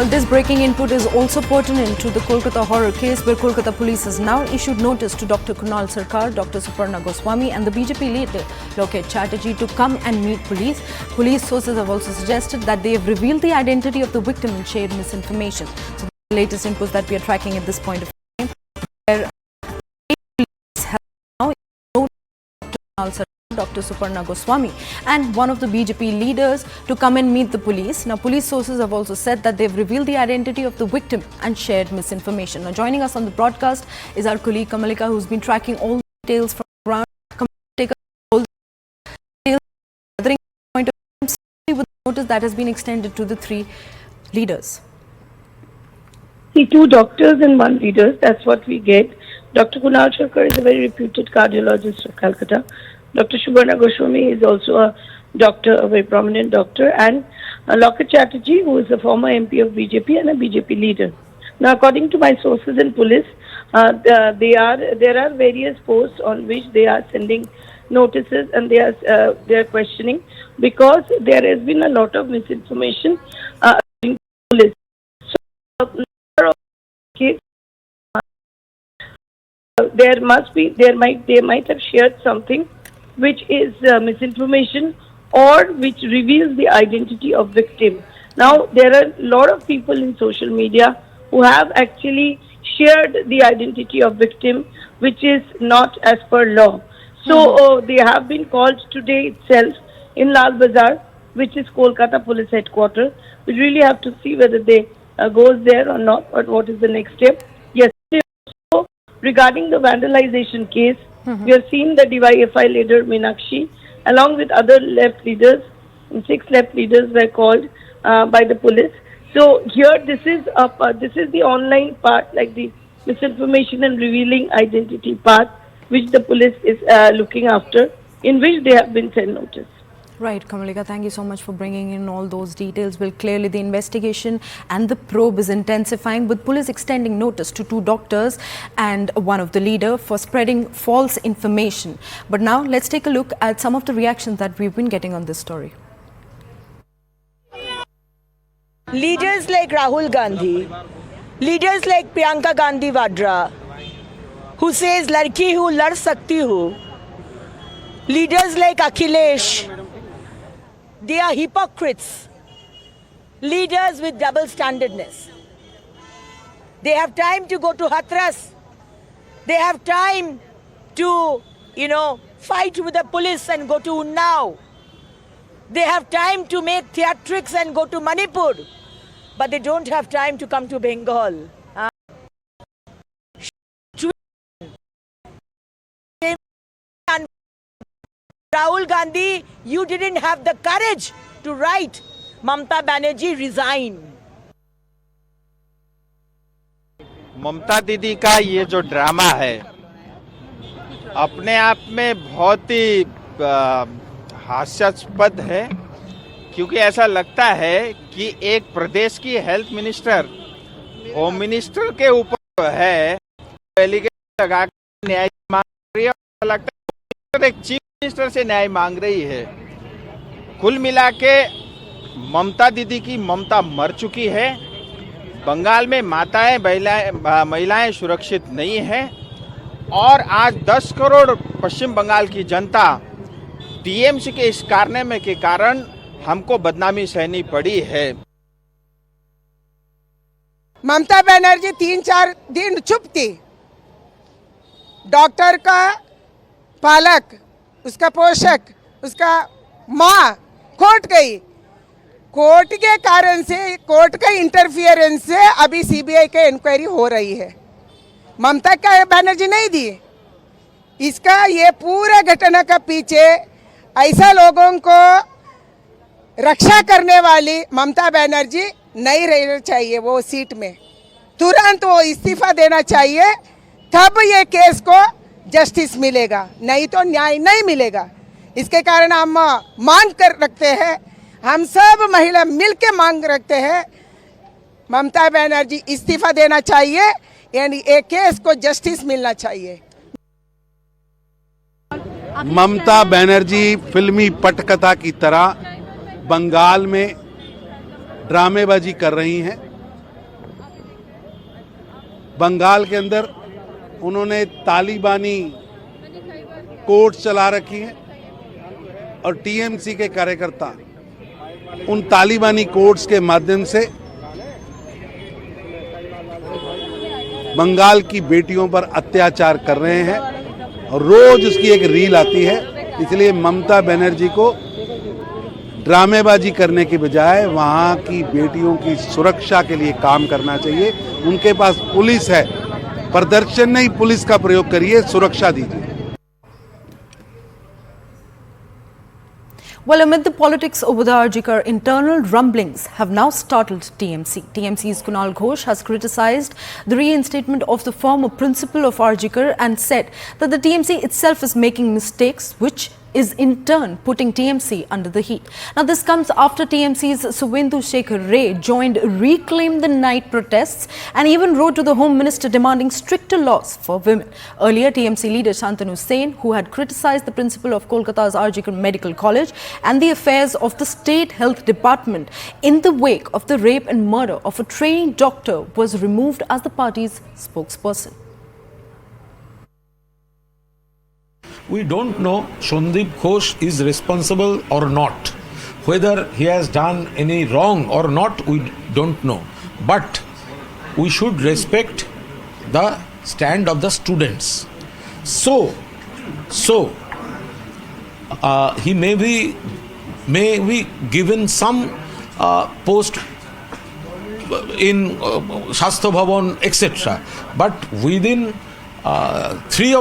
Well, this breaking input is also pertinent to the Kolkata horror case, where Kolkata police has now issued notice to Dr. Kunal Sarkar, Dr. Suparna Goswami and the BJP leader Lokesh Chatterjee to come and meet police. Police sources have also suggested that they have revealed the identity of the victim and shared misinformation. So the latest inputs that we are tracking at this point of time, where police have now Dr. Kunal Sarkar, Dr. Suparna Goswami and one of the BJP leaders to come and meet the police. Now, police sources have also said that they've revealed the identity of the victim and shared misinformation. Now, joining us on the broadcast is our colleague Kamalika, who's been tracking all the details from around. Take all the details, gathering point of view with the notice that has been extended to the three leaders. See, 2 doctors and 1 leader, that's what we get. Dr. Kunal Sarkar is a very reputed cardiologist of Calcutta. Dr. Suparna Goswami is also a doctor, a very prominent doctor, and Lokesh Chatterjee, who is a former MP of BJP and a BJP leader. Now, according to my sources in police, there are various posts on which they are sending notices and they are questioning, because there has been a lot of misinformation in police. So, they might have shared something which is misinformation or which reveals the identity of victim. Now, there are a lot of people in social media who have actually shared the identity of victim, which is not as per law. So, they have been called today itself in Lal Bazaar, which is Kolkata Police Headquarters. We really have to see whether they goes there or not, but what is the next step. Yesterday also, regarding the vandalization case, we have seen the DYFI leader Meenakshi, along with other left leaders, 6 left leaders were called by the police. So here, this is the online part, like the misinformation and revealing identity part, which the police is looking after, in which they have been sent notice. Right, Kamalika, thank you so much for bringing in all those details. Well, clearly the investigation and the probe is intensifying, with police extending notice to 2 doctors and one of the leader for spreading false information. But now let's take a look at some of the reactions that we've been getting on this story. Leaders like Rahul Gandhi, leaders like Priyanka Gandhi Vadra, who says "Ladki hu, lad sakti hu," leaders like Akhilesh, they are hypocrites, leaders with double standardness. They have time to go to Hathras. They have time to, fight with the police and go to Unnao. They have time to make theatrics and go to Manipur. But they don't have time to come to Bengal. Rahul Gandhi, you didn't have the courage to write Mamta Banerjee resign. ममता दीदी का ये जो drama है अपने आप में बहुत ही हास्यास्पद है, क्योंकि ऐसा लगता है कि एक प्रदेश की हेल्थ मिनिस्टर होम मिनिस्टर के ऊपर है, एलिगेशन लगा कर न्याय मांग रही है, और लगता है एक चीफ मिनिस्टर से न्याय मांग रही है। कुल मिला के ममता दीदी की ममता मर चुकी है। बंगाल में महिलाएं सुरक्षित नहीं हैं, और आज 10 करोड़ पश्चिम बंगाल की जनता टीएमसी के इस कारनामे के कारण हमको बदनामी सहनी पड़ी है। ममता बनर्जी 3-4 दिन चुप थी। डॉक्टर का पालक, उसका पोषक, उसका माँ कोर्ट गई। कोर्ट के कारण से, कोर्ट का इंटरफियरेंस से अभी सीबीआई का इंक्वायरी हो रही है। ममता का बनर्जी नहीं दी। इसका ये पूरा घटना का पीछे ऐसा लोगों को रक्षा करने वाली ममता बनर्जी नहीं रहना चाहिए। वो सीट में तुरंत वो इस्तीफा देना चाहिए, तब ये केस को जस्टिस मिलेगा, नहीं तो न्याय नहीं मिलेगा। इसके कारण हम मांग कर रखते हैं, हम सब महिला मिलके मांग रखते हैं, ममता बनर्जी इस्तीफा देना चाहिए, यानी एक केस को जस्टिस मिलना चाहिए। ममता बनर्जी फिल्मी पटकथा की तरह बंगाल में ड्रामेबाजी कर रही हैं। बंगाल के अंदर उन्होंने तालिबानी कोर्ट चला रखी है और टीएमसी के कार्यकर्ता उन तालिबानी कोर्ट्स के माध्यम से बंगाल की बेटियों पर अत्याचार कर रहे हैं और रोज उसकी एक रील आती है। इसलिए ममता बनर्जी को ड्रामेबाजी करने की बजाय वहां की बेटियों की सुरक्षा के लिए काम करना चाहिए। उनके पास पुलिस है, प्रदर्शन नहीं पुलिस का प्रयोग करिए, सुरक्षा दीजिए। Well, amid the politics over the RG Kar, internal rumblings have now startled TMC. TMC's Kunal Ghosh has criticized the reinstatement of the former principal of RG Kar and said that the TMC itself is making mistakes, which is in turn putting TMC under the heat. Now, this comes after TMC's Suvendu Shekhar Ray joined Reclaim the Night protests and even wrote to the Home Minister demanding stricter laws for women. Earlier, TMC leader Shantanu Sen, who had criticized the principal of Kolkata's RG Kar Medical College and the affairs of the State Health Department in the wake of the rape and murder of a trainee doctor, was removed as the party's spokesperson. We don't know Shondeep Ghosh is responsible or not. Whether he has done any wrong or not, we don't know. But we should respect the stand of the students. So he may be given some post in Shastha Bhavan, etc. But within 3